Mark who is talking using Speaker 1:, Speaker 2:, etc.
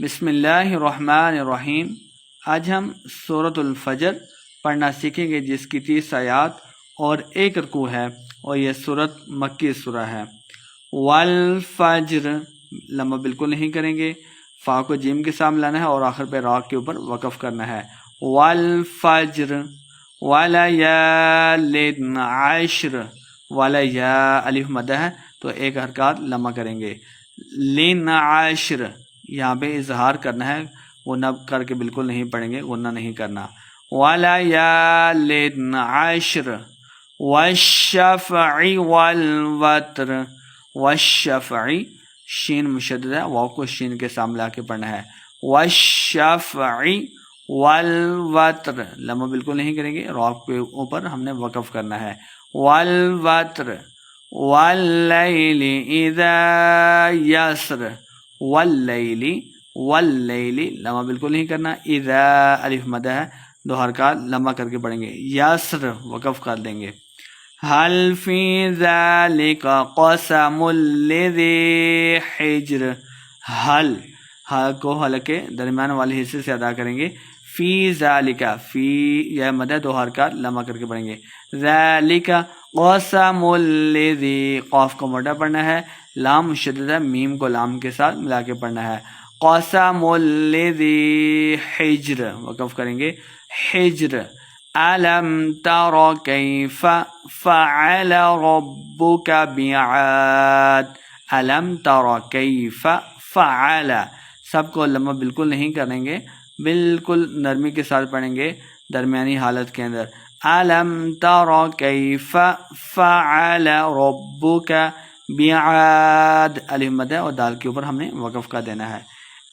Speaker 1: بسم اللہ الرحمن الرحیم۔ آج ہم سورۃ الفجر پڑھنا سیکھیں گے، جس کی 30 آیات اور 1 رکوع ہے، اور یہ سورۃ مکی سورہ ہے۔ والفجر لمبا بالکل نہیں کریں گے، فا کو جیم کے سامنے لانا ہے اور آخر پہ را کے اوپر وقف کرنا ہے۔ والفجر ولیال عشر، ولیال الف مدہ ہے تو 1 حرکات لمبا کریں گے۔ لین عشر یہاں پہ اظہار کرنا ہے، غنہ کر کے بالکل نہیں پڑھیں گے، غنہ نہیں کرنا۔ ولیال عشر والشفع والوتر، والشفع شین مشدد ہے، واو کو شین کے سامنے لا کے پڑھنا ہے۔ والشفع والوتر لمبا بالکل نہیں کریں گے، را کے اوپر ہم نے وقف کرنا ہے۔ والوتر واللیل اذا یسر، واللیل واللیل لمبا بالکل نہیں کرنا، اذا الف مدہ ہے 2 حرکات لمبا کر کے پڑھیں گے، یسر وقف کر دیں گے۔ حل فی ذالک قسم لذی حجر، حل کو حلق کے درمیان والے حصے سے ادا کریں گے۔ فی ذالک، فی یہ مدہ 2 حرکات لمبا کر کے پڑھیں گے۔ ذالک قسم لذی، قاف کو موٹا پڑھنا ہے، لام مشدد ہے، میم کو لام کے ساتھ ملا کے پڑھنا ہے۔ قسم لذی حجر وقف کریں گے، حجر۔ الم تر کیف فعل ربک بعاد، الم تر کیف فعل، سب کو لمبا بالکل نہیں کریں گے، بالکل نرمی کے ساتھ پڑھیں گے درمیانی حالت کے اندر۔ الم تر کیف فعل ربک بعاد، الف مد ہے اور دال کے اوپر ہم نے وقف کا دینا ہے۔